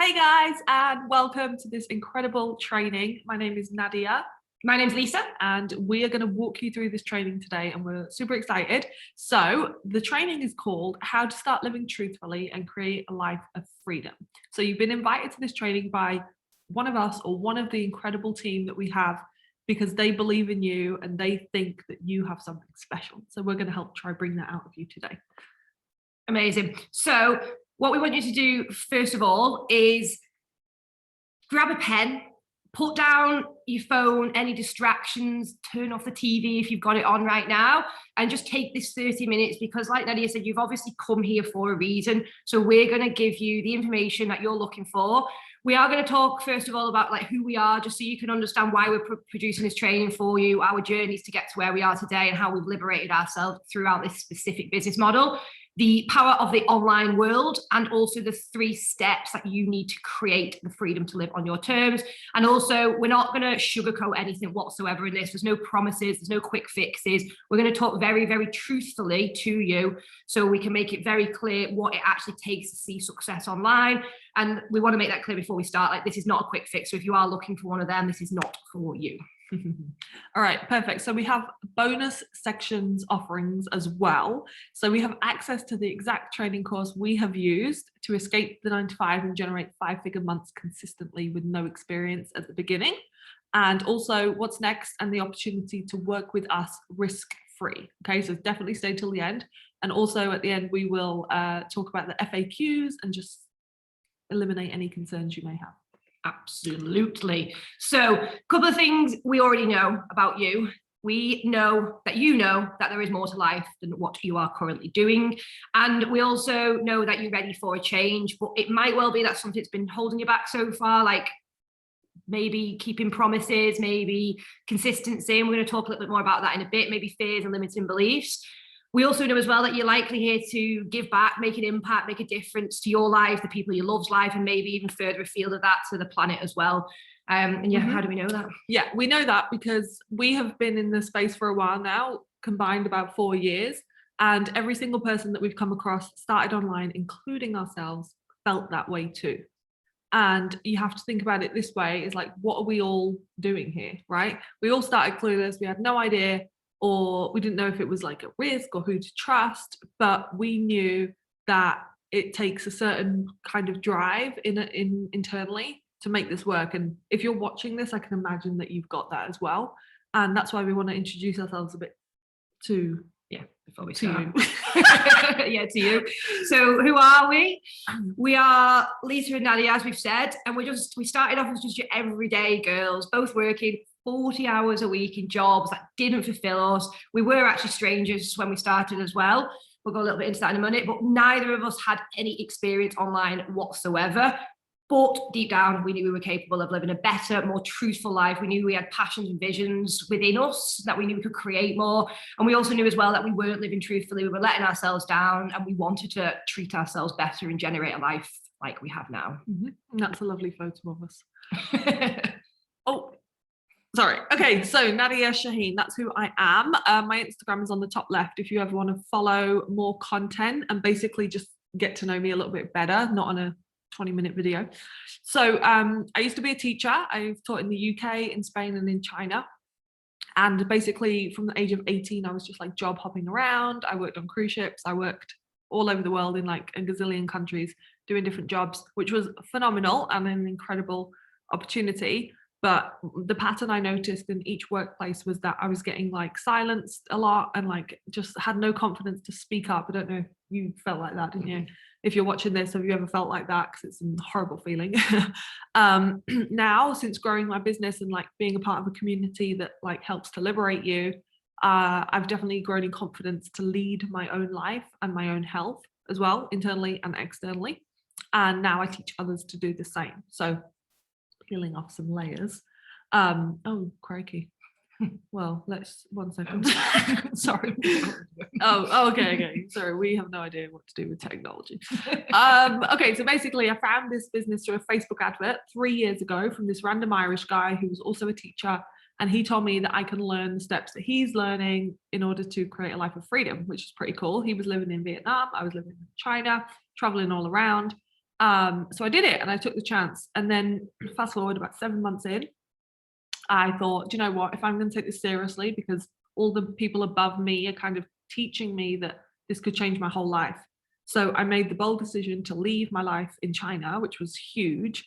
Hey guys, and welcome to this incredible training. My name is Nadia. My name's Lisa. And we are going to walk you through this training today, and we're super excited. So the training is called How to Start Living Truthfully and Create a Life of Freedom. So you've been invited to this training by one of us or one of the incredible team that we have, because they believe in you and they think that you have something special. So we're going to help try bring that out of you today. Amazing. So what we want you to do, first of all, is grab a pen, put down your phone, any distractions, turn off the TV if you've got it on right now, and just take this 30 minutes because, like Nadia said, you've obviously come here for a reason. So we're going to give you the information that you're looking for. We are going to talk, first of all, about who we are, just so you can understand why we're producing this training for you, our journeys to get to where we are today, and how we've liberated ourselves throughout this specific business model. The power of the online world, and also the 3 steps that you need to create the freedom to live on your terms. And also, we're not going to sugarcoat anything whatsoever in this. There's no promises, there's no quick fixes. We're going to talk very, very truthfully to you so we can make it very clear what it actually takes to see success online. And we want to make that clear before we start. This is not a quick fix. So if you are looking for one of them, this is not for you. All right, perfect. So we have bonus sections offerings as well. So we have access to the exact training course we have used to escape the 9-to-5 and generate 5-figure months consistently with no experience at the beginning. And also what's next, and the opportunity to work with us risk-free. Okay, so definitely stay till the end. And also at the end, we will talk about the FAQs and just eliminate any concerns you may have. Absolutely. So a couple of things we already know about you. We know that you know that there is more to life than what you are currently doing. And we also know that you're ready for a change, but it might well be that something's been holding you back so far, like maybe keeping promises, maybe consistency. And we're going to talk a little bit more about that in a bit, maybe fears and limiting beliefs. We also know as well that you're likely here to give back, make an impact, make a difference to your life, the people you love's life, and maybe even further afield of that to the planet as well. And yeah, how do we know that? Yeah, we know that because we have been in the space for a while now, combined about 4 years, and every single person that we've come across started online, including ourselves, felt that way too. And you have to think about it this way, is like, what are we all doing here, right? We all started clueless, we had no idea, or we didn't know if it was like a risk or who to trust, but we knew that it takes a certain kind of drive internally to make this work. And if you're watching this, I can imagine that you've got that as well. And that's why we want to introduce ourselves a bit to before we start. You. To you. So who are we? We are Lisa and Nadia, as we've said, and we started off as just your everyday girls, both working 40 hours a week in jobs that didn't fulfill us. We were actually strangers when we started as well. We'll go a little bit into that in a minute, but neither of us had any experience online whatsoever. But deep down, we knew we were capable of living a better, more truthful life. We knew we had passions and visions within us, that we knew we could create more. And we also knew as well that we weren't living truthfully. We were letting ourselves down, and we wanted to treat ourselves better and generate a life like we have now. Mm-hmm. And that's a lovely photo of us. Oh, sorry. Okay, so Nadia Shaheen, that's who I am. My Instagram is on the top left if you ever want to follow more content and basically just get to know me a little bit better, not on a 20-minute video. So I used to be a teacher. I've taught in the UK, in Spain, and in China. And basically from the age of 18, I was just like job hopping around. I worked on cruise ships. I worked all over the world in like a gazillion countries doing different jobs, which was phenomenal and an incredible opportunity. But the pattern I noticed in each workplace was that I was getting like silenced a lot and like just had no confidence to speak up. I don't know if you felt like that, didn't you? If you're watching this, have you ever felt like that? Because it's a horrible feeling. Now, since growing my business and like being a part of a community that like helps to liberate you, I've definitely grown in confidence to lead my own life and my own health as well, internally and externally. And now I teach others to do the same. So peeling off some layers. Oh, crikey. Well, let's 1 second. Sorry. Okay. Sorry, we have no idea what to do with technology. Okay, so basically I found this business through a Facebook advert 3 years ago from this random Irish guy who was also a teacher. And he told me that I can learn the steps that he's learning in order to create a life of freedom, which is pretty cool. He was living in Vietnam. I was living in China, traveling all around. So I did it and I took the chance. And then fast forward about 7 months in, I thought, do you know what, if I'm going to take this seriously, because all the people above me are kind of teaching me that this could change my whole life. So I made the bold decision to leave my life in China, which was huge,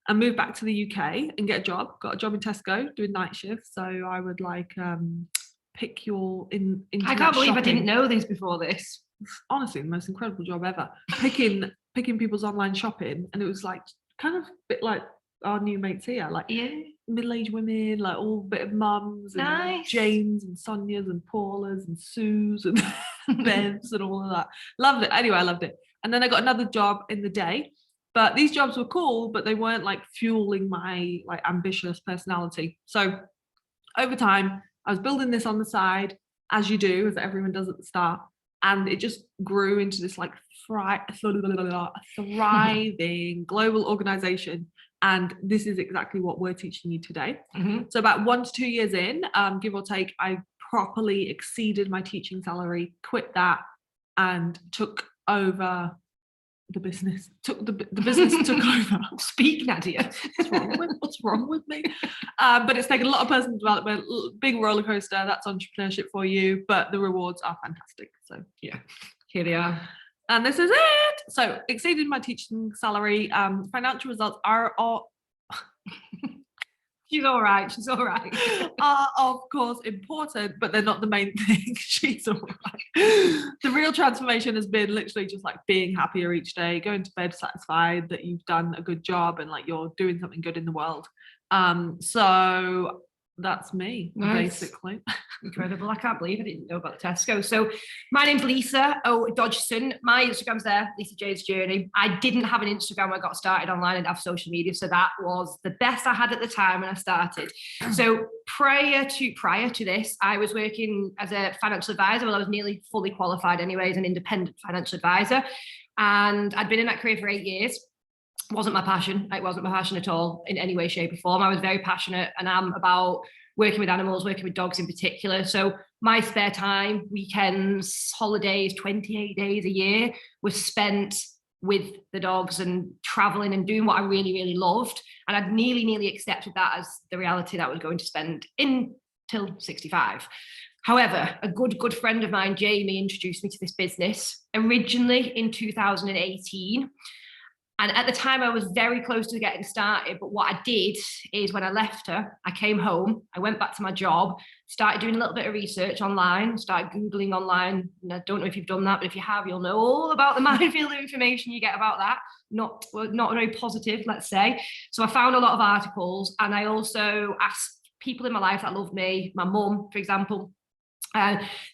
and move back to the UK and get a job. Got a job in Tesco doing night shifts. So I would like pick your I can't believe I didn't know this before this. Honestly, the most incredible job ever. Picking people's online shopping, and it was like kind of a bit like our new mates here, like middle-aged women, like all bit of mums and Nice. Janes and Sonias and Paulas and Sues and Bevs and all of that. Loved it. Anyway, I loved it. And then I got another job in the day. But these jobs were cool, but they weren't like fueling my like ambitious personality. So over time, I was building this on the side, as you do, as everyone does at the start. And it just grew into this like thriving global organization. And this is exactly what we're teaching you today. Mm-hmm. So about 1 to 2 years in, give or take, I properly exceeded my teaching salary, quit that, and took over the business. The business took over. Speak, Nadia. What's wrong with me? But it's taken a lot of personal development, big roller coaster. That's entrepreneurship for you, but the rewards are fantastic. So yeah, here they are. And this is it. So exceeded my teaching salary. Financial results are She's all right. She's all right. Are of course important, but they're not the main thing. She's all right. The real transformation has been literally just like being happier each day, going to bed satisfied that you've done a good job and like you're doing something good in the world. So that's me, basically. Incredible. I can't believe I didn't know about the Tesco. So my name's Lisa Dodgson. My Instagram's there, Lisa J's Journey. I didn't have an Instagram when I got started online and have social media. So that was the best I had at the time when I started. So prior to this, I was working as a financial advisor. Well, I was nearly fully qualified anyway as an independent financial advisor. And I'd been in that career for 8 years. Wasn't my passion. It wasn't my passion at all in any way, shape or form. I was very passionate and am about working with animals, working with dogs in particular. So my spare time, weekends, holidays, 28 days a year was spent with the dogs and traveling and doing what I really, really loved. And I'd nearly accepted that as the reality that I was going to spend until 65. However, a good friend of mine, Jamie, introduced me to this business originally in 2018. And at the time, I was very close to getting started. But what I did is when I left her, I came home, I went back to my job, started doing a little bit of research online, started Googling online. And I don't know if you've done that, but if you have, you'll know all about the minefield of information you get about that. Not very positive, let's say. So I found a lot of articles, and I also asked people in my life that loved me, my mum, for example.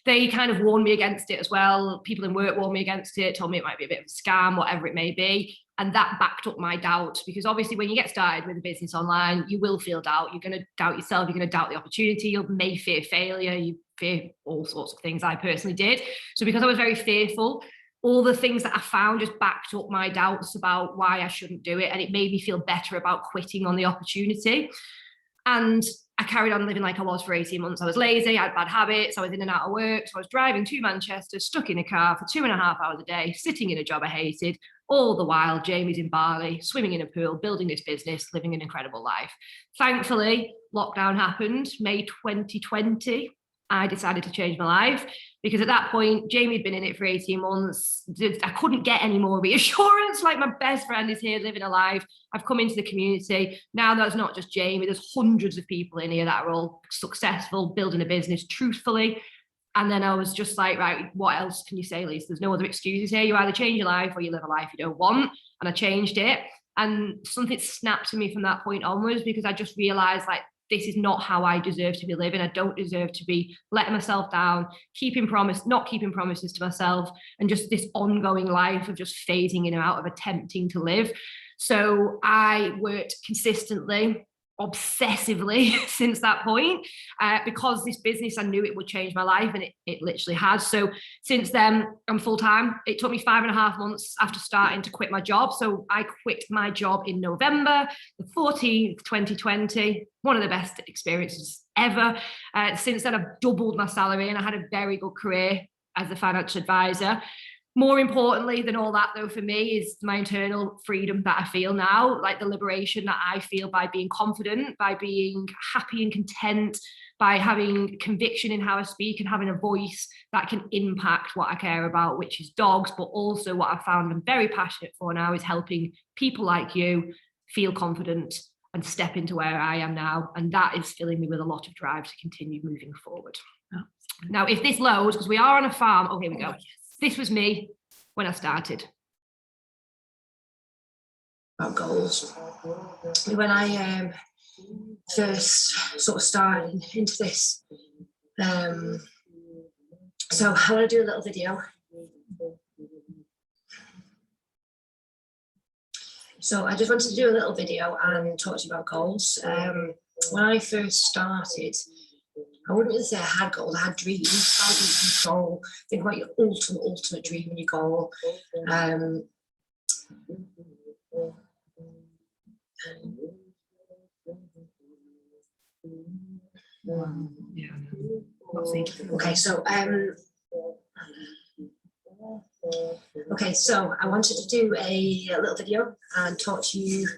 They kind of warned me against it as well. People in work warned me against it, told me it might be a bit of a scam, whatever it may be. And that backed up my doubt, because obviously when you get started with a business online, you will feel doubt. You're going to doubt yourself. You're going to doubt the opportunity. You may fear failure. You fear all sorts of things. I personally did. So because I was very fearful, all the things that I found just backed up my doubts about why I shouldn't do it. And it made me feel better about quitting on the opportunity. And I carried on living like I was for 18 months. I was lazy, I had bad habits, I was in and out of work. So I was driving to Manchester, stuck in a car for 2.5 hours a day, sitting in a job I hated. All the while, Jamie's in Bali, swimming in a pool, building this business, living an incredible life. Thankfully, lockdown happened, May 2020. I decided to change my life because at that point, Jamie had been in it for 18 months. I couldn't get any more reassurance. Like, my best friend is here living a life. I've come into the community. Now there's not just Jamie, there's hundreds of people in here that are all successful, building a business truthfully. And then I was just like, right, what else can you say, Lisa? There's no other excuses here. You either change your life or you live a life you don't want. And I changed it. And something snapped to me from that point onwards, because I just realized, like, this is not how I deserve to be living. I don't deserve to be letting myself down, not keeping promises to myself, and just this ongoing life of just phasing in and out of attempting to live. So I worked consistently, obsessively since that point, because this business, I knew it would change my life, and it literally has. So since then, I'm full-time. It took me 5.5 months after starting to quit my job. So I quit my job in November the 14th, 2020. One of the best experiences ever. Since then, I've doubled my salary, and I had a very good career as a financial advisor. More importantly than all that, though, for me is my internal freedom that I feel now, like the liberation that I feel by being confident, by being happy and content, by having conviction in how I speak and having a voice that can impact what I care about, which is dogs. But also what I found I'm very passionate for now is helping people like you feel confident and step into where I am now. And that is filling me with a lot of drive to continue moving forward. Oh. Now, if this loads, because we are on a farm, oh, here we go. Yes. This was me when I started. About goals. When I first sort of started into this, so I want to do a little video. So I just wanted to do a little video and talk to you about goals. When I first started, I wouldn't really say I had goals, I had dreams. How do you goal? Think about your ultimate dream and your goal. Okay, so I wanted to do a little video and talk to you.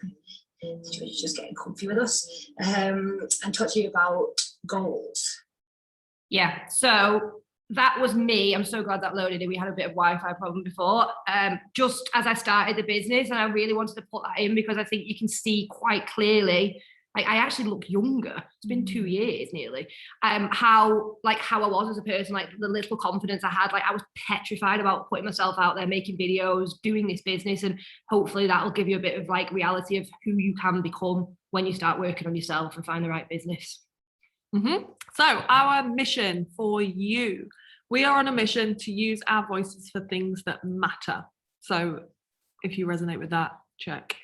Just getting comfy with us, and talk to you about goals. Yeah, so that was me. I'm so glad that loaded in. We had a bit of Wi-Fi problem before. Just as I started the business, and I really wanted to put that in because I think you can see quite clearly, like I actually look younger. It's been 2 years nearly. How I was as a person, like the little confidence I had, like I was petrified about putting myself out there, making videos, doing this business, and hopefully that'll give you a bit of like reality of who you can become when you start working on yourself and find the right business. Mm-hmm. So our mission for you, we are on a mission to use our voices for things that matter. So if you resonate with that, check.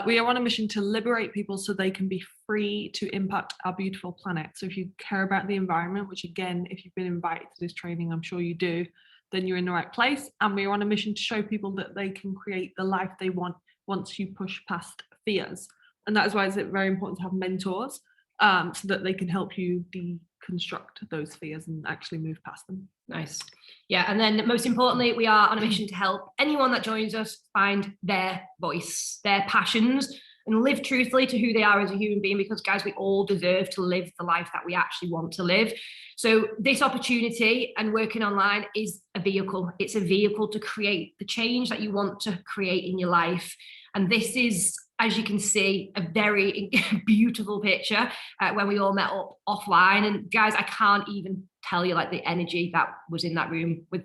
We are on a mission to liberate people so they can be free to impact our beautiful planet. So if you care about the environment, which again, if you've been invited to this training, I'm sure you do, then you're in the right place. And we're on a mission to show people that they can create the life they want once you push past fears. And that is why it's very important to have mentors, so that they can help you deconstruct those fears and actually move past them. Nice. Yeah, and then most importantly, we are on a mission to help anyone that joins us find their voice, their passions, and live truthfully to who they are as a human being, because guys, we all deserve to live the life that we actually want to live. So this opportunity and working online is a vehicle. It's a vehicle to create the change that you want to create in your life. And this is, as you can see, a very beautiful picture when we all met up offline. And guys, I can't even tell you like the energy that was in that room with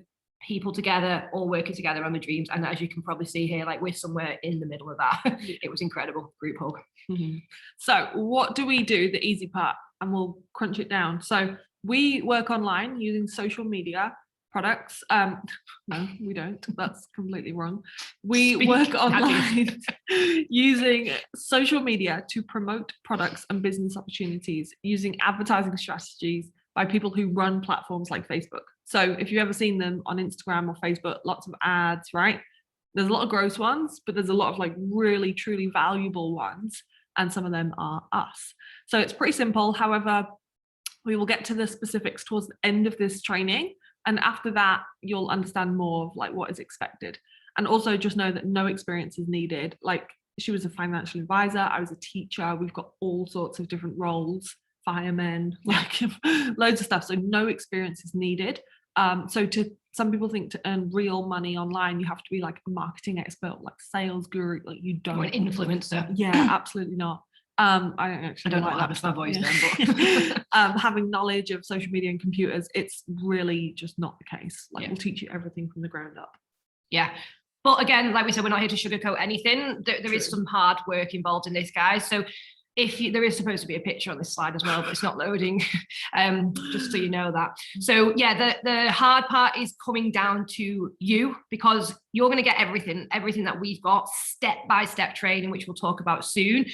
people together, all working together on the dreams. And as you can probably see here, like we're somewhere in the middle of that. It was incredible. Group hug. Mm-hmm. So what do we do? The easy part, and we'll crunch it down. So we work online using social media products. No, we don't. That's completely wrong. We work online using social media to promote products and business opportunities using advertising strategies by people who run platforms like Facebook. So if you've ever seen them on Instagram or Facebook, lots of ads, right? There's a lot of gross ones, but there's a lot of like really, truly valuable ones. And some of them are us. So it's pretty simple. However, we will get to the specifics towards the end of this training. And after that, you'll understand more of like what is expected. And also just know that no experience is needed. Like she was a financial advisor, I was a teacher. We've got all sorts of different roles, firemen, like loads of stuff. So no experience is needed. So to some people think to earn real money online, you have to be like a marketing expert, like sales guru. Like you don't. Or an influencer. Yeah, absolutely not. I don't actually. I don't know what happens to my voice then, but having knowledge of social media and computers, it's really just not the case. Like we'll teach you everything from the ground up. Yeah. But again, like we said, we're not here to sugarcoat anything. There is some hard work involved in this, guys. So there is supposed to be a picture on this slide as well, but it's not loading, just so you know that. So yeah, the hard part is coming down to you, because you're going to get everything that we've got, step-by-step training, which we'll talk about soon.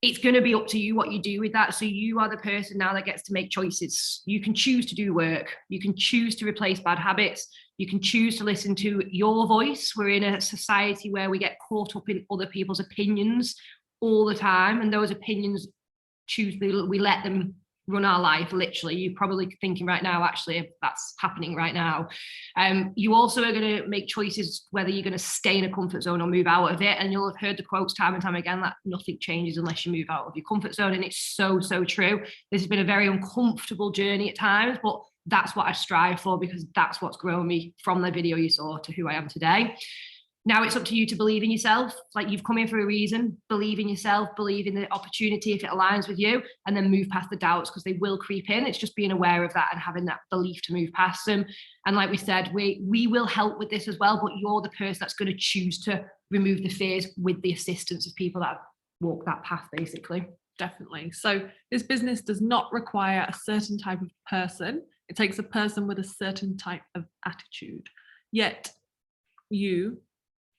It's going to be up to you what you do with that. So you are the person now that gets to make choices. You can choose to do work. You can choose to replace bad habits. You can choose to listen to your voice. We're in a society where we get caught up in other people's opinions all the time. And those opinions, we let them run our life, literally. You're probably thinking right now, actually, that's happening right now. You also are going to make choices whether you're going to stay in a comfort zone or move out of it. And you'll have heard the quotes time and time again that nothing changes unless you move out of your comfort zone. And it's so, so true. This has been a very uncomfortable journey at times, but that's what I strive for, because that's what's grown me from the video you saw to who I am today. Now it's up to you to believe in yourself. Like, you've come here for a reason. Believe in yourself, believe in the opportunity if it aligns with you, and then move past the doubts, because they will creep in. It's just being aware of that and having that belief to move past them. And like we said, we will help with this as well, but you're the person that's going to choose to remove the fears with the assistance of people that walk that path, basically. Definitely. So this business does not require a certain type of person. It takes a person with a certain type of attitude. Yet you,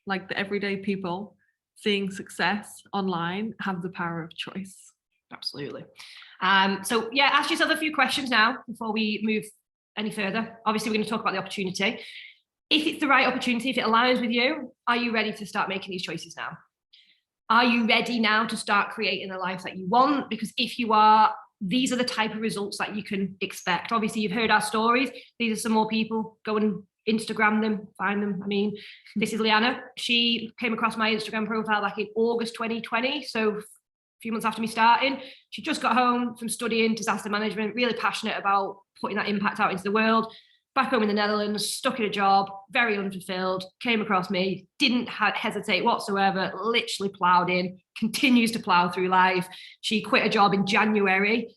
like the everyday people seeing success online, have the power of choice. Absolutely. So yeah, ask yourself a few questions now before we move any further. Obviously, we're going to talk about the opportunity. If it's the right opportunity, if it aligns with you, are you ready to start making these choices now? Are you ready now to start creating the life that you want? Because if you are, these are the type of results that you can expect. Obviously, you've heard our stories. These are some more people. Go and Instagram them, find them. I mean, this is Liana. She came across my Instagram profile back in August 2020. So a few months after me starting. She just got home from studying disaster management, really passionate about putting that impact out into the world. Back home in the Netherlands, stuck in a job, very unfulfilled, came across me, didn't hesitate whatsoever, literally ploughed in, continues to plough through life. She quit a job in January.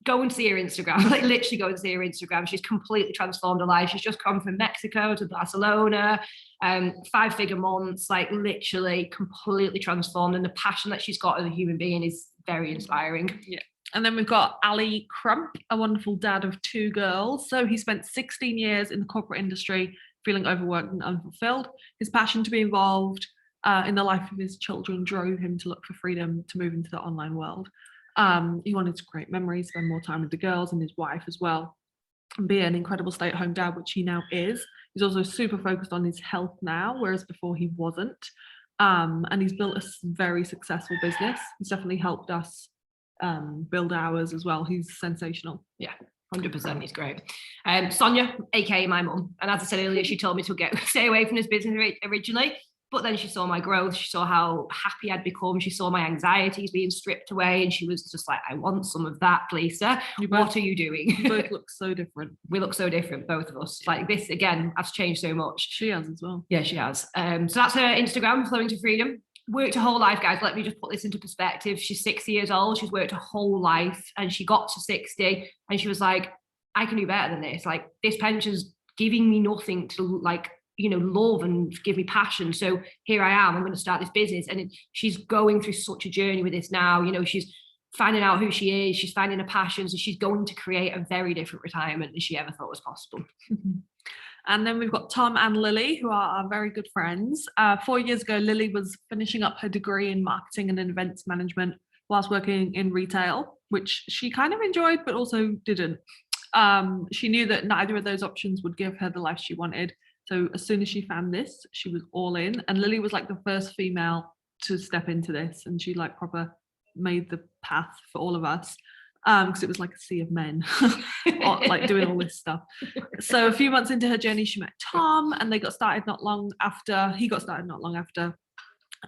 Go and see her Instagram, like literally go and see her Instagram. She's completely transformed her life. She's just come from Mexico to Barcelona, 5-figure months, like literally completely transformed. And the passion that she's got as a human being is very inspiring. Yeah. And then we've got Ali Crump, a wonderful dad of 2 girls. So he spent 16 years in the corporate industry, feeling overworked and unfulfilled. His passion to be involved in the life of his children drove him to look for freedom to move into the online world. He wanted to create memories, spend more time with the girls and his wife as well, and be an incredible stay-at-home dad, which he now is. He's also super focused on his health now, whereas before he wasn't. And he's built a very successful business. He's definitely helped us build ours as well. He's sensational. Yeah, 100%. He's great. Sonia, aka my mum, and as I said earlier, she told me to stay away from this business originally, but then she saw my growth. She saw how happy I'd become. She saw my anxieties being stripped away, and she was just like, I want some of that, Lisa. What are you doing? You both look so different. We look so different, both of us. Like this, again, has changed so much. She has as well. Yeah, she has. So that's her Instagram, Flowing to Freedom. Worked her whole life, guys. Let me just put this into perspective. She's 60 years old. She's worked her whole life, and she got to 60 and she was like, I can do better than this. Like, this pension's giving me nothing to, like, you know, love and give me passion. So here I am. I'm going to start this business. And she's going through such a journey with this now. You know, she's finding out who she is. She's finding her passions, and she's going to create a very different retirement than she ever thought was possible. And then we've got Tom and Lily, who are our very good friends. 4 years ago, Lily was finishing up her degree in marketing and events management whilst working in retail, which she kind of enjoyed, but also didn't. She knew that neither of those options would give her the life she wanted. So as soon as she found this, she was all in. And Lily was like the first female to step into this. And she like proper made the path for all of us. Because it was like a sea of men like doing all this stuff. So a few months into her journey, she met Tom, and they got started not long after. He got started not long after,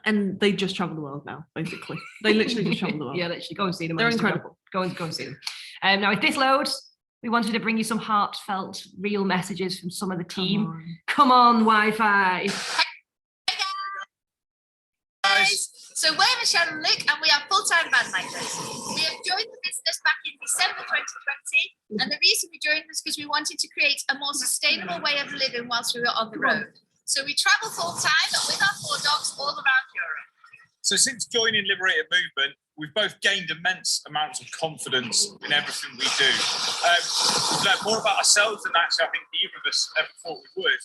and they just travel the world now. Basically, they literally just travel the world. Yeah, literally go and see them. They're incredible. Go and see them. Now with this load, we wanted to bring you some heartfelt, real messages from some of the team. Come on, Wi-Fi. So we're Michelle and Luke, and we are full-time band makers. We have joined the business back in December 2020, and the reason we joined was because we wanted to create a more sustainable way of living whilst we were on the road. So we travel full-time with our 4 dogs all around Europe. So since joining Liberated Movement, we've both gained immense amounts of confidence in everything we do. We've learned more about ourselves than actually I think either of us ever thought we would.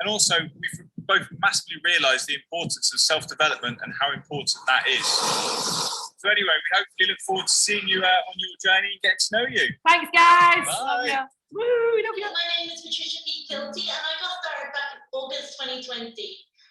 And also, we've both massively realised the importance of self-development and how important that is. So anyway, we hopefully look forward to seeing you on your journey and getting to know you. Thanks, guys. Bye. Woo, love you. My name is Patricia P. Kilty, and I got started back in August 2020.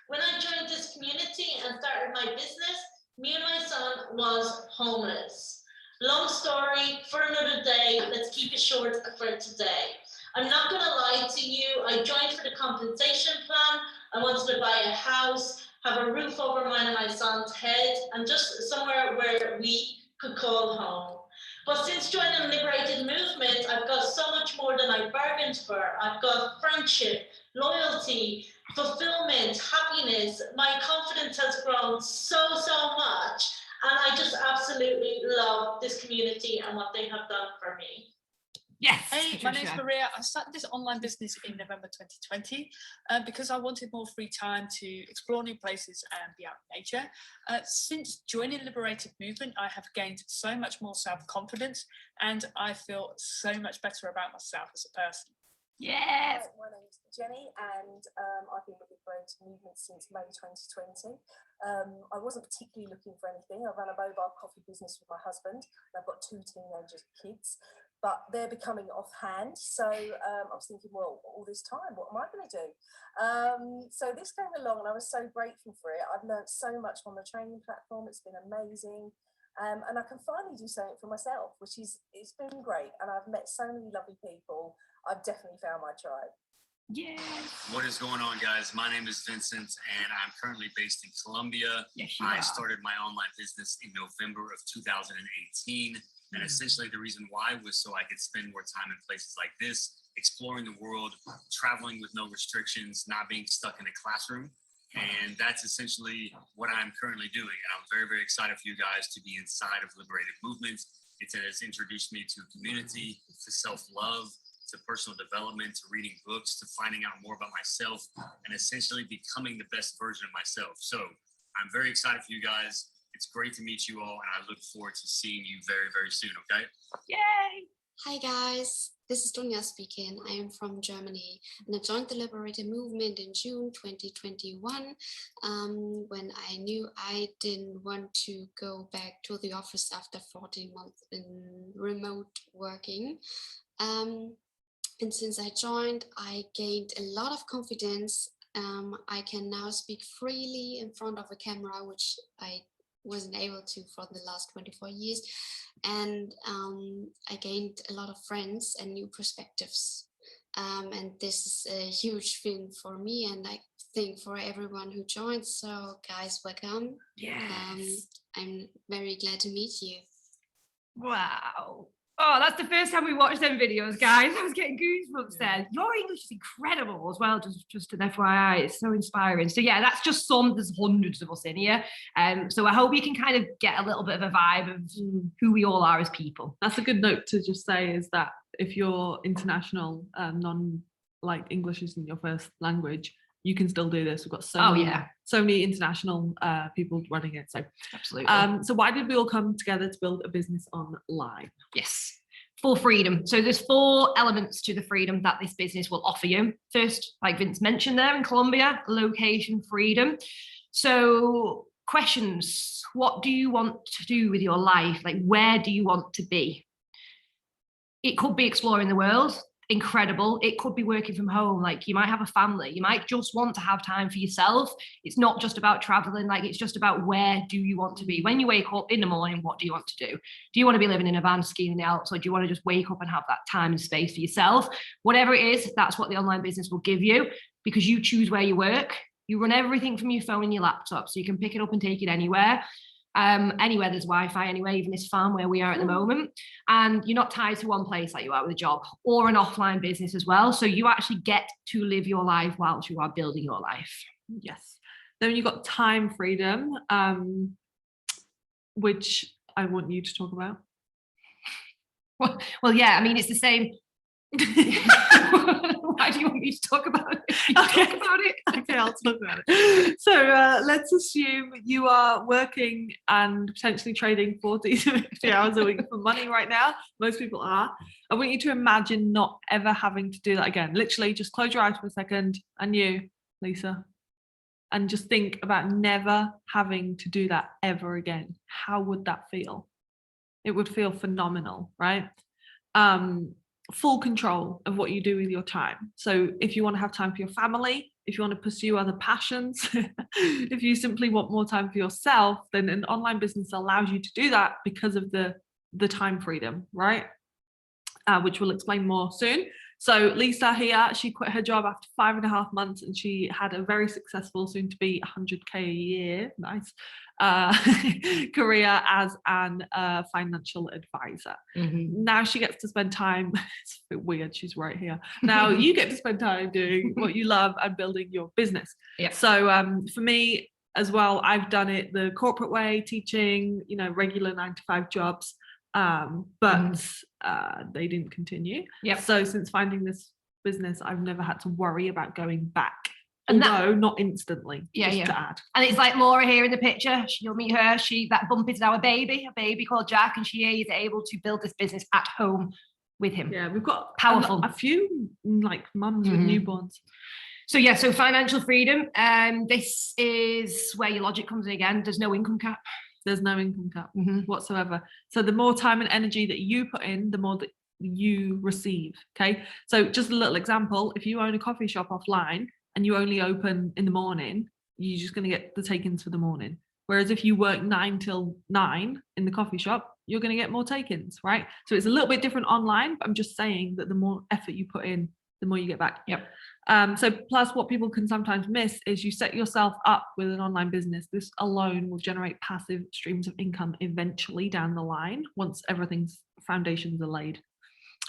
When I joined this community and started my business, me and my son was homeless. Long story for another day. Let's keep it short for today. I'm not going to lie to you. I joined for the compensation plan. I wanted to buy a house, have a roof over mine and my son's head, and just somewhere where we could call home. But since joining the Liberated movement, I've got so much more than I bargained for. I've got friendship, loyalty, fulfillment, happiness. My confidence has grown so much. And I just absolutely love this community and what they have done for me. Yes. Hey, my name's Patricia. Maria. I started this online business in November 2020 because I wanted more free time to explore new places and be out in nature. Since joining Liberated Movement, I have gained so much more self-confidence and I feel so much better about myself as a person. Yes. My name's Jenny and I've been with the Liberated Movement since May 2020. I wasn't particularly looking for anything. I ran a mobile coffee business with my husband and I've got 2 teenage kids, but they're becoming offhand. So I was thinking, well, all this time, what am I going to do? So this came along and I was so grateful for it. I've learned so much on the training platform. It's been amazing. And I can finally do something for myself, it's been great. And I've met so many lovely people. I've definitely found my tribe. Yes. What is going on, guys? My name is Vincent and I'm currently based in Colombia. Yes, you I are. started my online business in November of 2018. And essentially the reason why was so I could spend more time in places like this, exploring the world, traveling with no restrictions, not being stuck in a classroom. And that's essentially what I'm currently doing. And I'm very, very excited for you guys to be inside of Liberated Movement. It has introduced me to community, to self-love, to personal development, to reading books, to finding out more about myself, and essentially becoming the best version of myself. So I'm very excited for you guys. It's great to meet you all, and I look forward to seeing you very, very soon, okay? Yay. Hi guys, this is Dunja speaking. I am from Germany and I joined the Liberated Movement in June 2021 when I knew I didn't want to go back to the office after 14 months in remote working. And since I joined, I gained a lot of confidence. I can now speak freely in front of a camera, which I wasn't able to for the last 24 years. And I gained a lot of friends and new perspectives. And this is a huge thing for me and I think for everyone who joins. So guys, welcome. Yes. I'm very glad to meet you. Wow. Oh, that's the first time we watched them videos, guys. I was getting goosebumps there. Your English is incredible as well, just an FYI. It's so inspiring. So yeah, that's just some, there's hundreds of us in here. So I hope you can kind of get a little bit of a vibe of who we all are as people. That's a good note to just say, is that if you're international, like English isn't your first language, you can still do this. We've got so many international people running it. So absolutely. So why did we all come together to build a business online? Yes, full freedom. So there's 4 elements to the freedom that this business will offer you. First, like Vince mentioned there in Colombia, location freedom. So questions, what do you want to do with your life? Like, where do you want to be? It could be exploring the world. Incredible. It could be working from home. Like, you might have a family, you might just want to have time for yourself. It's not just about traveling, like it's just about where do you want to be when you wake up in the morning. What do you want to do? Do you want to be living in a van skiing in the Alps, or do you want to just wake up and have that time and space for yourself? Whatever it is, that's what the online business will give you, because you choose where you work. You run everything from your phone and your laptop, so you can pick it up and take it anywhere. Anywhere there's Wi-Fi anyway, even this farm where we are at the moment, and you're not tied to one place like you are with a job or an offline business as well. So you actually get to live your life whilst you are building your life. Yes. Then you've got time freedom, which I want you to talk about. Well, yeah, I mean, it's the same. Why do you want me to talk about it? Talk about it. Okay, I'll talk about it. So let's assume you are working and potentially trading 40 to 50 hours a week for money right now. Most people are. I want you to imagine not ever having to do that again. Literally, just close your eyes for a second, and you, Lisa, and just think about never having to do that ever again. How would that feel? It would feel phenomenal, right? Full control of what you do with your time. So if you want to have time for your family, if you want to pursue other passions, if you simply want more time for yourself, then an online business allows you to do that because of the the time freedom, right? Which we'll explain more soon. So Lisa here, she quit her job after 5.5 months, and she had a very successful, soon to be 100K a year, nice, career as an financial advisor. Now she gets to spend time, it's a bit weird, she's right here. Now you get to spend time doing what you love and building your business. Yeah. So for me as well, I've done it the corporate way, teaching, regular 9-to-5 jobs. But they didn't continue. So since finding this business, I've never had to worry about going back, although not instantly. To add. And it's like Laura here in the picture. You'll meet her. That bump is now a baby called Jack, and she is able to build this business at home with him. Yeah, we've got powerful. A few like mums with newborns. So financial freedom. This is where your logic comes in again. There's no income cap. There's no income cap whatsoever. So the more time and energy that you put in, the more that you receive. Okay. So just a little example, if you own a coffee shop offline and you only open in the morning, you're just going to get the take-ins for the morning. Whereas if you work 9 till 9 in the coffee shop, you're going to get more take-ins, right? So it's a little bit different online, but I'm just saying that the more effort you put in, the more you get back. So plus what people can sometimes miss is you set yourself up with an online business. This alone will generate passive streams of income eventually down the line once everything's foundations are laid.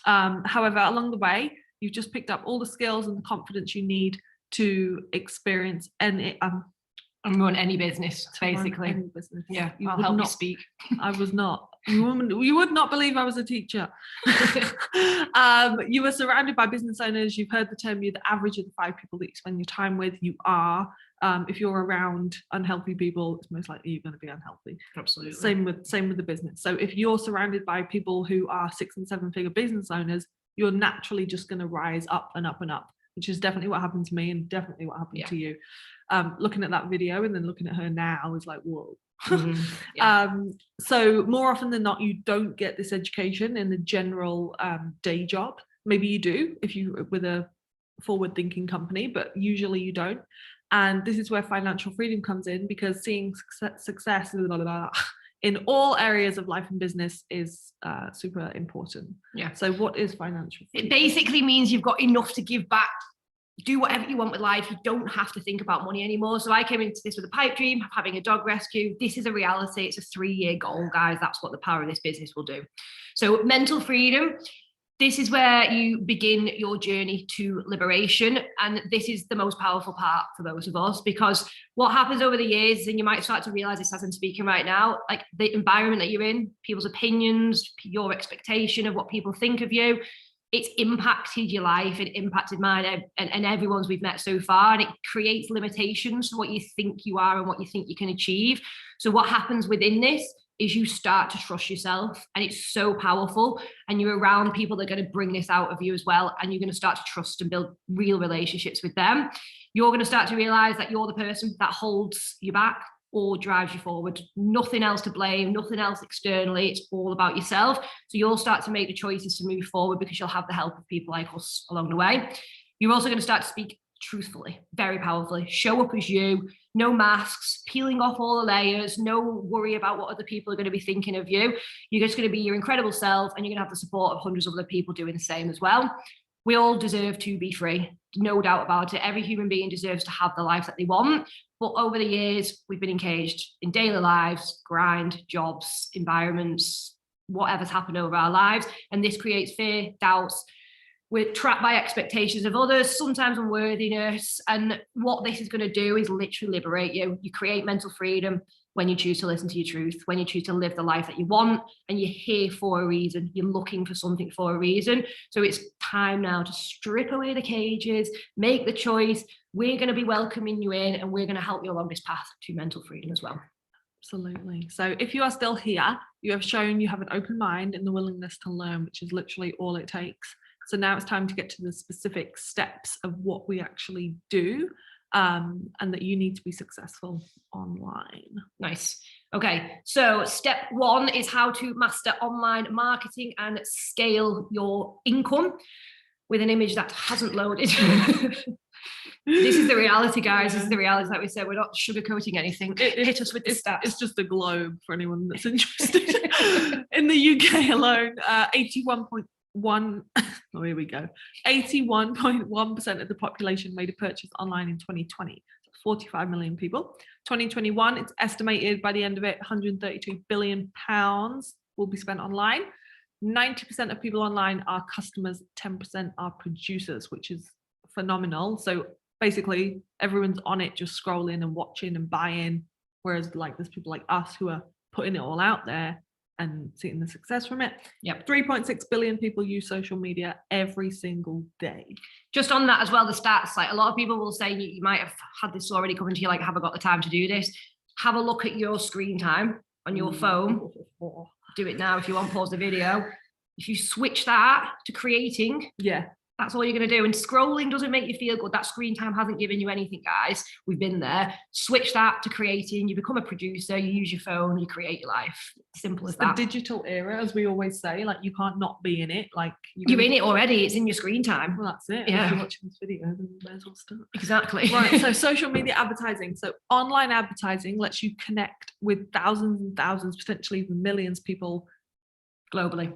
However, along the way, you've just picked up all the skills and the confidence you need to experience and run any business, basically. Any business. Yeah, I'll help you speak. I was not. You would not believe I was a teacher. You are surrounded by business owners. You've heard the term, you're the average of the 5 people that you spend your time with. You are. If you're around unhealthy people, it's most likely you're going to be unhealthy. Absolutely. Same with the business. So if you're surrounded by people who are 6- and 7-figure business owners, you're naturally just going to rise up and up and up, which is definitely what happened to me and definitely what happened to you. Looking at that video and then looking at her now, I was like, whoa. So more often than not, you don't get this education in the general day job. Maybe you do if you with a forward-thinking company, but usually you don't. And this is where financial freedom comes in, because seeing success in all areas of life and business is super important. So what is financial freedom? It basically means you've got enough to give back. Do whatever you want with life. You don't have to think about money anymore. So I came into this with a pipe dream of having a dog rescue. This is a reality. It's a 3-year goal, guys. That's what the power of this business will do. So mental freedom. This is where you begin your journey to liberation. And this is the most powerful part for most of us, because what happens over the years, and you might start to realize this as I'm speaking right now, like the environment that you're in, people's opinions, your expectation of what people think of you, it's impacted your life, it impacted mine and everyone's we've met so far, and it creates limitations to what you think you are and what you think you can achieve. So what happens within this is you start to trust yourself, and it's so powerful, and you're around people that are going to bring this out of you as well, and you're going to start to trust and build real relationships with them. You're going to start to realize that you're the person that holds you back or drives you forward. Nothing else to blame, nothing else externally. It's all about yourself. So you'll start to make the choices to move forward because you'll have the help of people like us along the way. You're also going to start to speak truthfully, very powerfully. Show up as you, no masks, peeling off all the layers, no worry about what other people are going to be thinking of you. You're just going to be your incredible self, and you're going to have the support of hundreds of other people doing the same as well. We all deserve to be free, no doubt about it. Every human being deserves to have the life that they want. But over the years, we've been encaged in daily lives, grind, jobs, environments, whatever's happened over our lives. And this creates fear, doubts. We're trapped by expectations of others, sometimes unworthiness. And what this is going to do is literally liberate you. You create mental freedom when you choose to listen to your truth, when you choose to live the life that you want, and you're here for a reason. You're looking for something for a reason. So it's time now to strip away the cages, make the choice. We're going to be welcoming you in, and we're going to help you along this path to mental freedom as well. Absolutely. So if you are still here, you have shown you have an open mind and the willingness to learn, which is literally all it takes. So now it's time to get to the specific steps of what we actually do, and that you need to be successful online. Nice. Okay, so step 1 is how to master online marketing and scale your income. with an image that hasn't loaded. This is the reality, guys. This is the reality. Like we said, we're not sugarcoating anything. Hit us with the stats. It's just a globe for anyone that's interested. In the UK alone, 81.1. Oh, here we go. 81.1% of the population made a purchase online in 2020. 45 million people. 2021, it's estimated by the end of it, 132 billion pounds will be spent online. 90% of people online are customers, 10% are producers, which is phenomenal. So basically everyone's on it, just scrolling and watching and buying, whereas like there's people like us who are putting it all out there and seeing the success from it. Yep. 3.6 billion people use social media every single day. Just on that as well, the stats, like a lot of people will say, you might have had this already coming to you, like, have I got the time to do this? Have a look at your screen time on your phone. Do it now if you want, pause the video. If you switch that to creating, that's all you're going to do. And scrolling doesn't make you feel good. That screen time hasn't given you anything, guys. We've been there. Switch that to creating. You become a producer. You use your phone. You create your life. Simple as that. The digital era, as we always say, like you can't not be in it. Like you're in it already. It's in your screen time. Well, that's it. Yeah. If you're watching this video, then you may as well start. Exactly. Right. So social media advertising. So online advertising lets you connect with thousands and thousands, potentially even millions of people globally.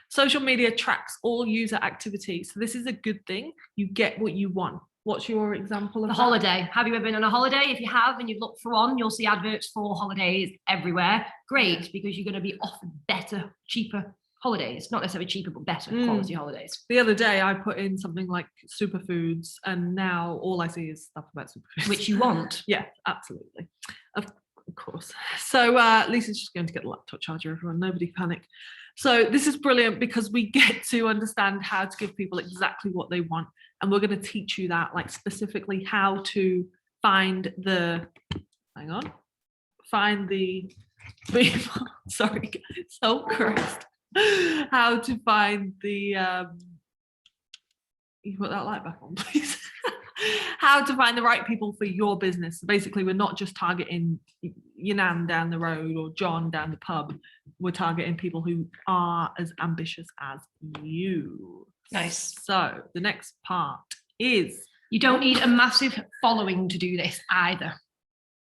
Social media tracks all user activity. So this is a good thing. You get what you want. What's your example of the that? Holiday? Have you ever been on a holiday? If you have and you've looked for one, you'll see adverts for holidays everywhere. Great, because you're going to be offered better, cheaper holidays. Not necessarily cheaper, but better quality holidays. The other day I put in something like superfoods and now all I see is stuff about superfoods. Which you want. Yeah, absolutely. Of course. So Lisa's just going to get the laptop charger, everyone. Nobody panic. So this is brilliant because we get to understand how to give people exactly what they want. And we're going to teach you that, like specifically how to find the, sorry, so Christ. How to find the, you put that light back on, please. How to find the right people for your business. So basically, we're not just targeting Yanan down the road or John down the pub. We're targeting people who are as ambitious as you. Nice. So the next part is... You don't need a massive following to do this either.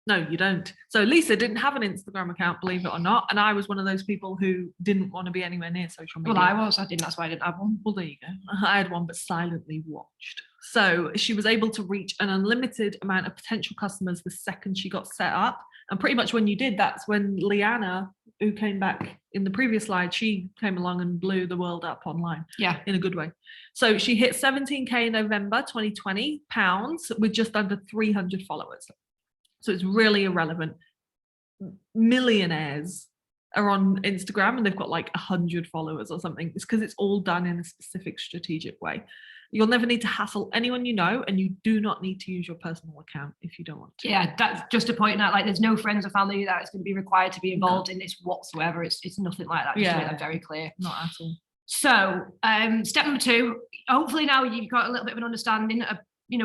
No, you don't. So Lisa didn't have an Instagram account, believe it or not. And I was one of those people who didn't want to be anywhere near social media. Well, I didn't. That's why I didn't have one. Well, there you go. I had one, but silently watched. So she was able to reach an unlimited amount of potential customers the second she got set up. And pretty much when you did, that's when Leanna, who came back in the previous slide, she came along and blew the world up online. Yeah. In a good way. So she hit 17K in November 2020 pounds with just under 300 followers. So it's really irrelevant. Millionaires are on Instagram and they've got like 100 followers or something. It's because it's all done in a specific strategic way. You'll never need to hassle anyone you know, and you do not need to use your personal account if you don't want to. Yeah, that's just to point out, like there's no friends or family that is going to be required to be involved in this whatsoever. It's nothing like that. Just to make that very clear. Not at all. So step number 2, hopefully now you've got a little bit of an understanding of,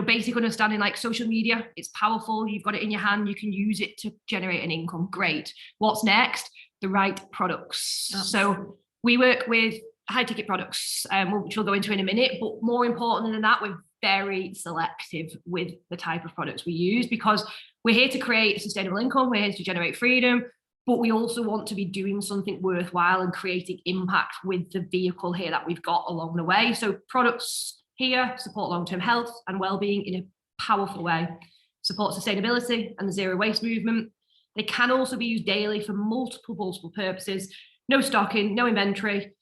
basic understanding, like social media. It's powerful. You've got it in your hand. You can use it to generate an income. Great. What's next? The right products. So we work with high ticket products, which we'll go into in a minute, but more important than that, we're very selective with the type of products we use because we're here to create sustainable income. We're here to generate freedom, but we also want to be doing something worthwhile and creating impact with the vehicle here that we've got along the way. So products here support long-term health and well-being in a powerful way, support sustainability and the zero waste movement. They can also be used daily for multiple purposes. No stocking, no inventory,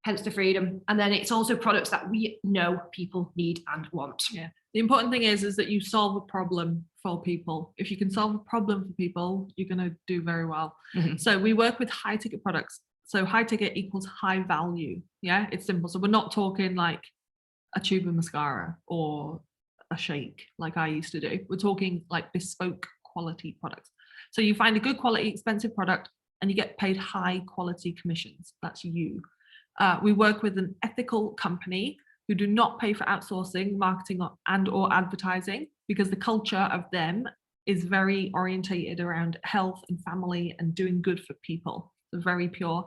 hence the freedom. And then it's also products that we know people need and want. Yeah. The important thing is that you solve a problem for people. If you can solve a problem for people, you're going to do very well. Mm-hmm. So we work with high ticket products. So high ticket equals high value. Yeah, it's simple. So we're not talking like a tube of mascara or a shake like I used to do. We're talking like bespoke quality products. So you find a good quality, expensive product and you get paid high quality commissions. That's you. We work with an ethical company who do not pay for outsourcing, marketing or advertising because the culture of them is very orientated around health and family and doing good for people. So very pure.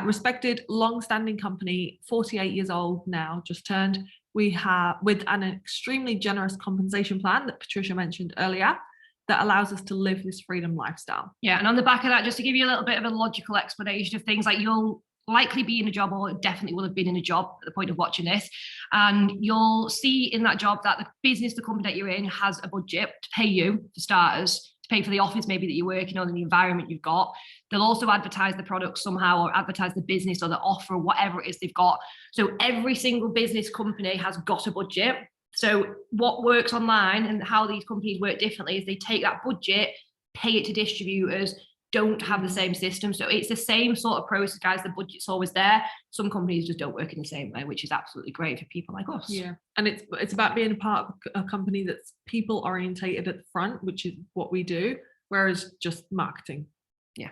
Respected, long-standing company, 48 years old now, just turned. We have with an extremely generous compensation plan that Patricia mentioned earlier that allows us to live this freedom lifestyle. Yeah, and on the back of that, just to give you a little bit of a logical explanation of things, like you'll likely be in a job, or definitely will have been in a job at the point of watching this, and you'll see in that job that the business, the company that you're in, has a budget to pay you, for starters, to pay for the office maybe that you're working on and the environment you've got. They'll also advertise the product somehow, or advertise the business or the offer, or whatever it is they've got. So every single business company has got a budget. So what works online and how these companies work differently is they take that budget, pay it to distributors, don't have the same system. So it's the same sort of process, guys. The budget's always there. Some companies just don't work in the same way, which is absolutely great for people like us. Yeah, and it's about being a part of a company that's people orientated at the front, which is what we do, whereas just marketing,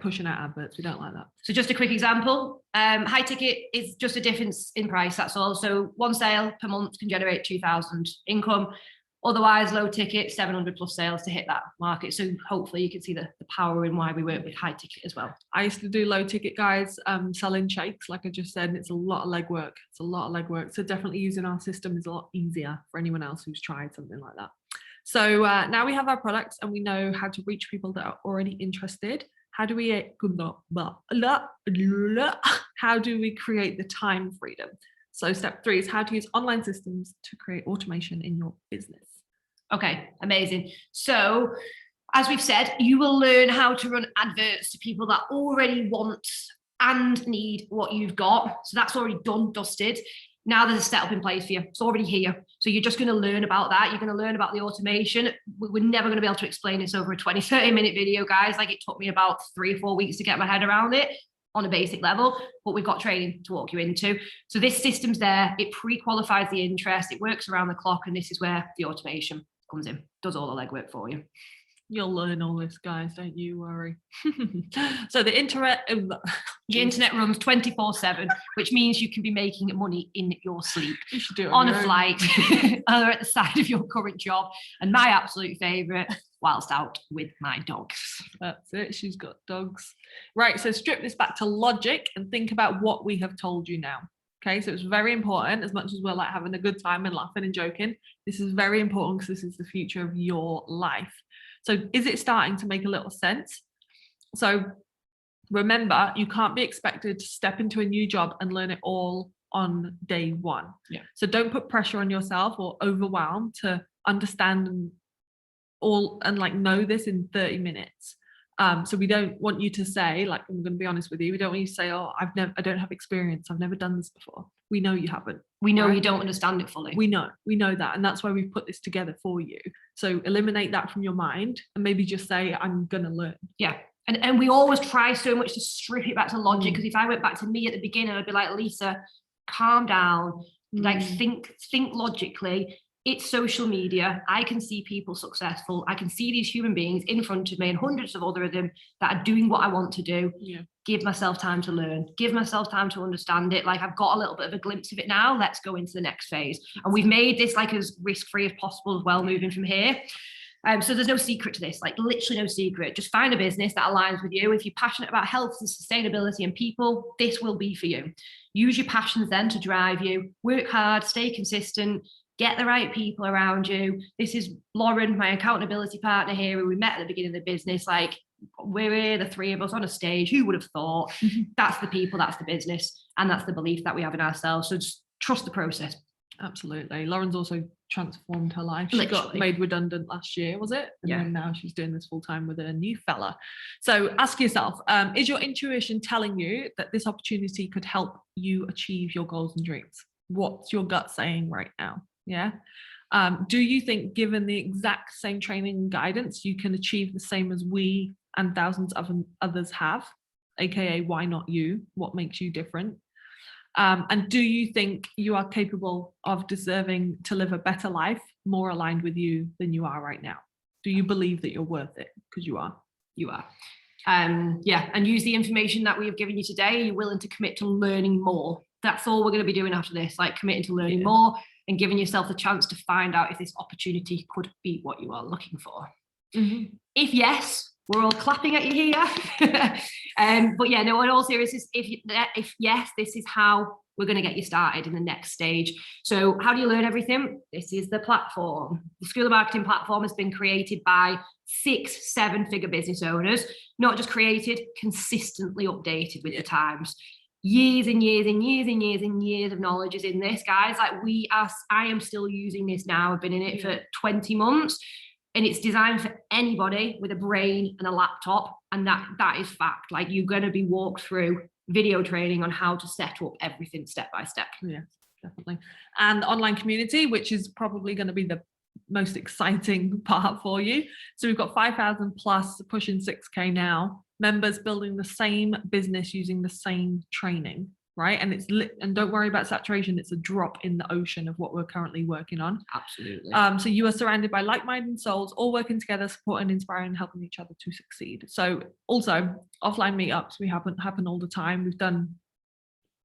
pushing out adverts, we don't like that. So just a quick example, high ticket is just a difference in price, that's all. So one sale per month can generate 2,000 income. Otherwise, low ticket, 700 plus sales to hit that market. So hopefully you can see the power in why we work with high ticket as well. I used to do low ticket, guys, selling shakes, like I just said, and it's a lot of legwork. It's a lot of legwork. So definitely using our system is a lot easier for anyone else who's tried something like that. So now we have our products and we know how to reach people that are already interested. How do we create the time freedom? So step 3 is how to use online systems to create automation in your business. Okay, amazing. So as we've said, you will learn how to run adverts to people that already want and need what you've got. So that's already done, dusted. Now there's a setup in place for you. It's already here. So you're just going to learn about that. You're going to learn about the automation. We're never going to be able to explain this over a 30 minute video, guys. Like, it took me about 3 or 4 weeks to get my head around it on a basic level, but we've got training to walk you into. So this system's there. It pre-qualifies the interest. It works around the clock. And this is where the automation comes in, does all the legwork for you. You'll learn all this, guys, don't you worry. So the internet runs 24/7, which means you can be making money in your sleep, you should do it on a flight, or at the side of your current job. And my absolute favorite, whilst out with my dogs. That's it, she's got dogs. Right, so strip this back to logic and think about what we have told you now. Okay, so it's very important, as much as we're like having a good time and laughing and joking, this is very important because this is the future of your life. So is it starting to make a little sense? So remember, you can't be expected to step into a new job and learn it all on day one. Yeah. So don't put pressure on yourself or overwhelm to understand and like know this in 30 minutes. So we don't want you to say, like, I'm going to be honest with you, we don't want you to say, oh, I don't have experience, I've never done this before. We know you haven't. We know, right? You don't understand it fully. We know that, and that's why we've put this together for you. So eliminate that from your mind and maybe just say, I'm gonna learn. Yeah. And we always try so much to strip it back to logic, because if I went back to me at the beginning, I'd be like, Lisa, calm down, like think logically. It's social media. I can see people successful. I can see these human beings in front of me and hundreds of other of them that are doing what I want to do. Yeah. Give myself time to learn. Give myself time to understand it. Like, I've got a little bit of a glimpse of it now. Let's go into the next phase. And we've made this like as risk-free as possible as well, moving from here. So there's no secret to this, like literally no secret. Just find a business that aligns with you. If you're passionate about health and sustainability and people, this will be for you. Use your passions then to drive you. Work hard, stay consistent, get the right people around you. This is Lauren, my accountability partner here, who we met at the beginning of the business. Like, we're here, the 3 of us on a stage. Who would have thought? That's the people, that's the business, and that's the belief that we have in ourselves. So just trust the process. Absolutely. Lauren's also transformed her life. She Literally. got made redundant last year, was it? And yeah. then now she's doing this full time with a new fella. So ask yourself, is your intuition telling you that this opportunity could help you achieve your goals and dreams? What's your gut saying right now? Yeah. Do you think, given the exact same training and guidance, you can achieve the same as we and thousands of others have? AKA, why not you? What makes you different? And do you think you are capable of deserving to live a better life, more aligned with you than you are right now? Do you believe that you're worth it? Because you are. You are. Yeah. And use the information that we have given you today. You're willing to commit to learning more. That's all we're going to be doing after this, like committing to learning more and giving yourself the chance to find out if this opportunity could be what you are looking for. If yes, we're all clapping at you here. But yeah, no, in all seriousness, if yes, this is how we're going to get you started in the next stage. So how do you learn everything? This is the platform. The School of Marketing platform has been created by 6-7-figure business owners, not just created, consistently updated with the times. Years and years and years and years and years of knowledge is in this, guys. Like I am still using this now. I've been in it for 20 months. And it's designed for anybody with a brain and a laptop. And that is fact. Like, you're going to be walked through video training on how to set up everything step by step. Yeah, definitely. And online community, which is probably going to be the most exciting part for you. So we've got 5,000 plus, pushing 6K now, members building the same business using the same training. Right. And and don't worry about saturation. It's a drop in the ocean of what we're currently working on. Absolutely. So you are surrounded by like-minded souls, all working together, supporting, inspiring, and helping each other to succeed. So also offline meetups, we happen all the time. We've done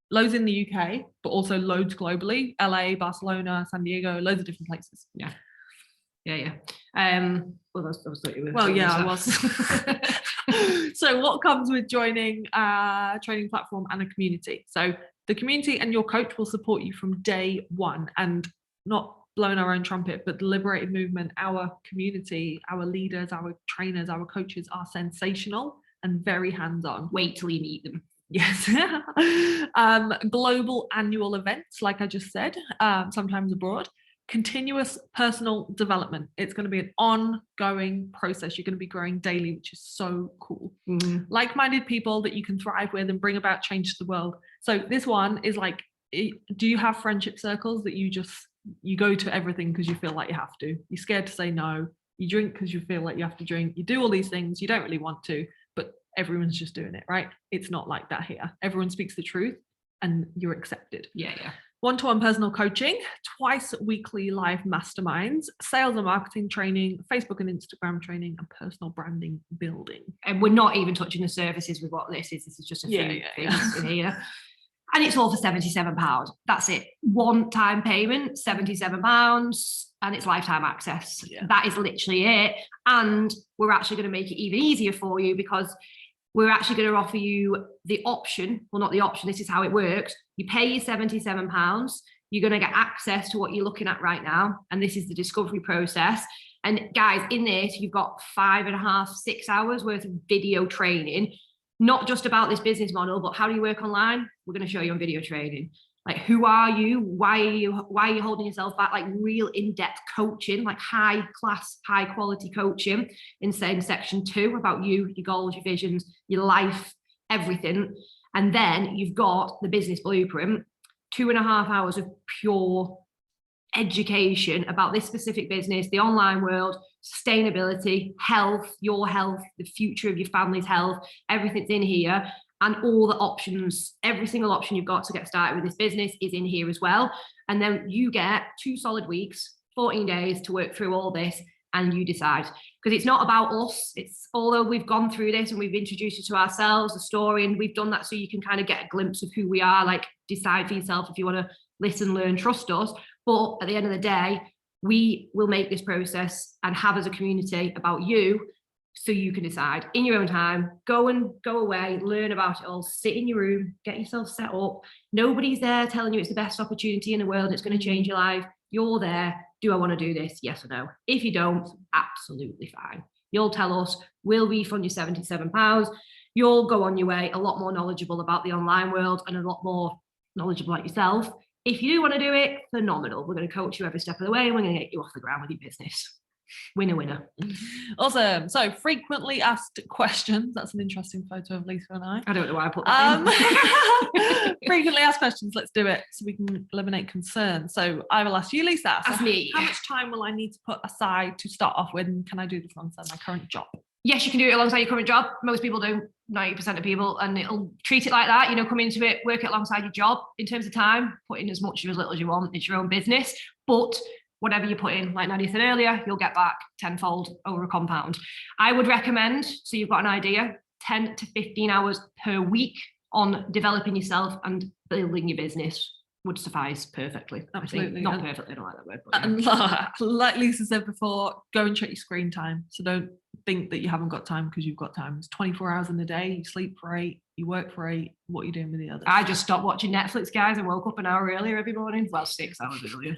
loads in the UK, but also loads globally, LA, Barcelona, San Diego, loads of different places. Yeah. I was. So what comes with joining a training platform and a community? So the community and your coach will support you from day one, and not blowing our own trumpet, but the Liberated movement, our community, our leaders, our trainers, our coaches are sensational and very hands-on. Wait till you meet them. Yes. Global annual events, like I just said, sometimes abroad. Continuous personal development. It's going to be an ongoing process. You're going to be growing daily, which is so cool. Like-minded people that you can thrive with and bring about change to the world. So this one is like, do you have friendship circles that you go to everything because you feel like you have to? You're scared to say no. You drink because you feel like you have to drink. You do all these things you don't really want to, but everyone's just doing it, right? It's not like that here. Everyone speaks the truth and you're accepted. Yeah. One-to-one personal coaching, twice weekly live masterminds, sales and marketing training, Facebook and Instagram training, and personal branding building. And we're not even touching the surfaces with what this is. This is just a few things in here. And it's all for £77. That's it. One-time payment, £77, and it's lifetime access. Yeah. That is literally it. And we're actually going to make it even easier for you, because we're actually going to offer you the option. Well, not the option. This is how it works. You pay your £77. You're going to get access to what you're looking at right now. And this is the discovery process. And guys, in this, you've got 5.5, 6 hours worth of video training, not just about this business model, but how do you work online? We're going to show you on video training. Like, who are you? Why are you holding yourself back? Like, real in-depth coaching, like high class, high quality coaching in section 2 about you, your goals, your visions, your life, everything. And then you've got the business blueprint, 2.5 hours of pure education about this specific business, the online world, sustainability, health, your health, the future of your family's health, everything's in here. And all the options, every single option you've got to get started with this business is in here as well. And then you get 2 solid weeks, 14 days to work through all this, and you decide. Because it's not about us. It's, although we've gone through this and we've introduced you to ourselves, the story, and we've done that so you can kind of get a glimpse of who we are, like decide for yourself if you want to listen, learn, trust us. But at the end of the day, we will make this process and have as a community about you, so you can decide in your own time. Go away, learn about it all, sit in your room, get yourself set up. Nobody's there telling you it's the best opportunity in the world, it's going to change your life. You're there. Do I want to do this? Yes or no? If you don't, absolutely fine. You'll tell us, we'll refund you £77. You'll go on your way a lot more knowledgeable about the online world and a lot more knowledgeable like yourself. If you do want to do it, phenomenal. We're going to coach you every step of the way, and we're going to get you off the ground with your business. Winner. Awesome. So frequently asked questions. That's an interesting photo of Lisa and I. I don't know why I put that in. Frequently asked questions. Let's do it so we can eliminate concern. So I will ask you, Lisa. Ask me. How much time will I need to put aside to start off with? And can I do this alongside my current job? Yes, you can do it alongside your current job. Most people do, 90% of people, and it'll treat it like that. Come into it, work it alongside your job. In terms of time, put in as much or as little as you want. It's your own business. But whatever you put in, like Nadia said earlier, you'll get back tenfold over a compound. I would recommend, so you've got an idea, 10 to 15 hours per week on developing yourself and building your business. would suffice perfectly. Absolutely. Not perfectly, I don't like that word. But And like Lisa said before, go and check your screen time. So don't think that you haven't got time because you've got time. It's 24 hours in a day. You sleep for 8, you work for 8. What are you doing with the others? I just stopped watching Netflix, guys, and woke up an hour earlier every morning. Well, 6 hours earlier.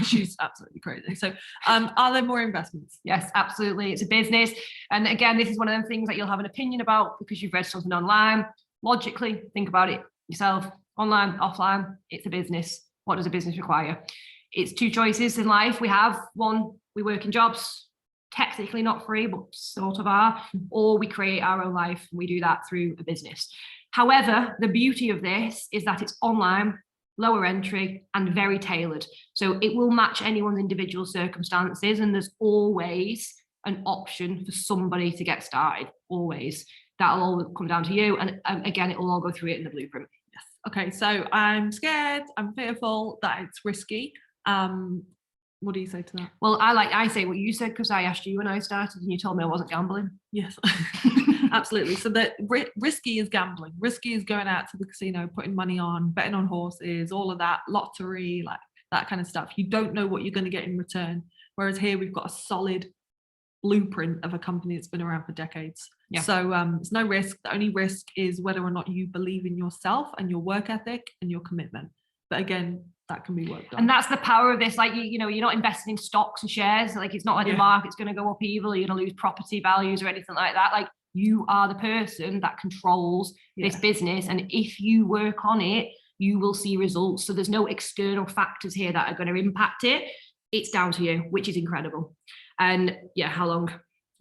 She's absolutely crazy. So are there more investments? Yes, absolutely. It's a business. And again, this is one of them things that you'll have an opinion about because you've read something online. Logically, think about it yourself. Online, offline, it's a business. What does a business require? It's 2 choices in life. We have one, we work in jobs, technically not free, but sort of are, or we create our own life. And we do that through a business. However, the beauty of this is that it's online, lower entry, and very tailored. So it will match anyone's individual circumstances, and there's always an option for somebody to get started, always. That'll all come down to you. And again, it will all go through it in the blueprint. Yes. Okay, so I'm scared, I'm fearful that it's risky. What do you say to that? Well, I say what you said because I asked you when I started and you told me I wasn't gambling. Yes, absolutely. So that risky is gambling. Risky is going out to the casino, putting money on, betting on horses, all of that, lottery, like that kind of stuff. You don't know what you're going to get in return. Whereas here we've got a solid blueprint of a company that's been around for decades. Yeah. So there's no risk. The only risk is whether or not you believe in yourself and your work ethic and your commitment. But again, that can be worked on. And that's the power of this. Like, you know, you're not investing in stocks and shares. Like, it's not like the market's going to go up evil, you're going to lose property values or anything like that. Like, you are the person that controls this business. And if you work on it, you will see results. So there's no external factors here that are going to impact it. It's down to you, which is incredible. And yeah, how long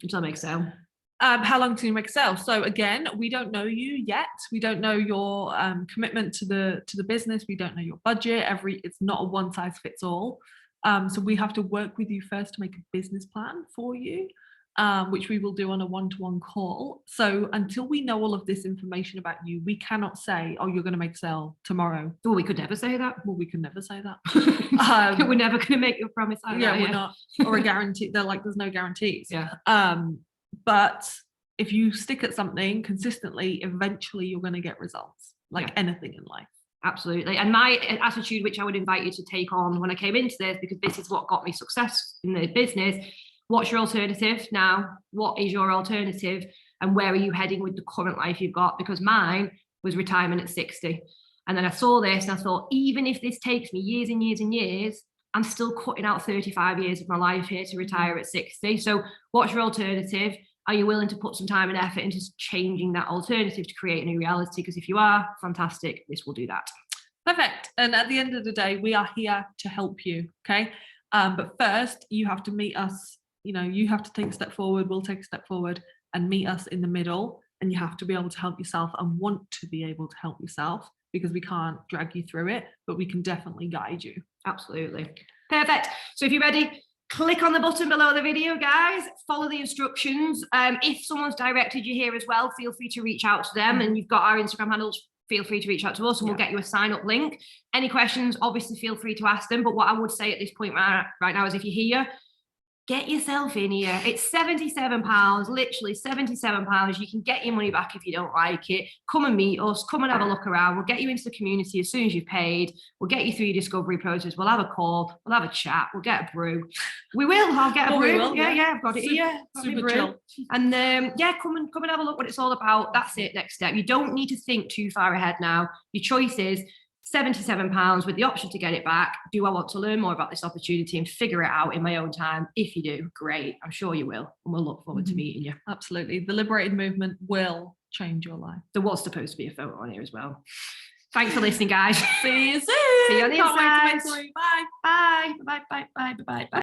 until I make a sale? How long till you make a sale? So again, we don't know you yet. We don't know your commitment to the business. We don't know your budget. It's not a one size fits all. So we have to work with you first to make a business plan for you, which we will do on a one-to-one call. So until we know all of this information about you, we cannot say, oh, you're going to make a sale tomorrow. Well, we could never say that. Well, we can never say that. We're never going to make you a promise. We're not. Or a guarantee. There's no guarantees. Yeah. But if you stick at something consistently, eventually you're going to get results, like anything in life. Absolutely. And my attitude, which I would invite you to take on when I came into this, because this is what got me success in the business. What's your alternative now? What is your alternative? And where are you heading with the current life you've got? Because mine was retirement at 60. And then I saw this and I thought, even if this takes me years and years and years, I'm still cutting out 35 years of my life here to retire at 60. So what's your alternative? Are you willing to put some time and effort into changing that alternative to create a new reality? Because if you are, fantastic, this will do that. Perfect. And at the end of the day, we are here to help you. Okay. But first, you have to meet us. You know, you have to take a step forward. We'll take a step forward and meet us in the middle. And you have to be able to help yourself and want to be able to help yourself, because we can't drag you through it, but we can definitely guide you. Absolutely. Perfect. So if you're ready, click on the button below the video, guys. Follow the instructions. If someone's directed you here as well, feel free to reach out to them. And you've got our Instagram handles. Feel free to reach out to us and we'll get you a sign up link. Any questions, obviously feel free to ask them. But what I would say at this point right now is if you're here, get yourself in here. It's £77, literally £77. You can get your money back if you don't like it. Come and meet us. Come and have a look around. We'll get you into the community as soon as you've paid. We'll get you through your discovery process. We'll have a call. We'll have a chat. We'll get a brew. We will. I'll get a brew. Will, yeah, I've got it here. Super chill. And come and have a look what it's all about. That's it. Next step. You don't need to think too far ahead now. Your choice is £77 with the option to get it back. Do I want to learn more about this opportunity and figure it out in my own time? If you do, great. I'm sure you will. And we'll look forward to meeting you. Absolutely. The liberated movement will change your life. There was supposed to be a photo on here as well. Thanks for listening, guys. See you soon. See you on the inside. Bye. Bye. Bye. Bye. Bye. Bye. Bye. Bye.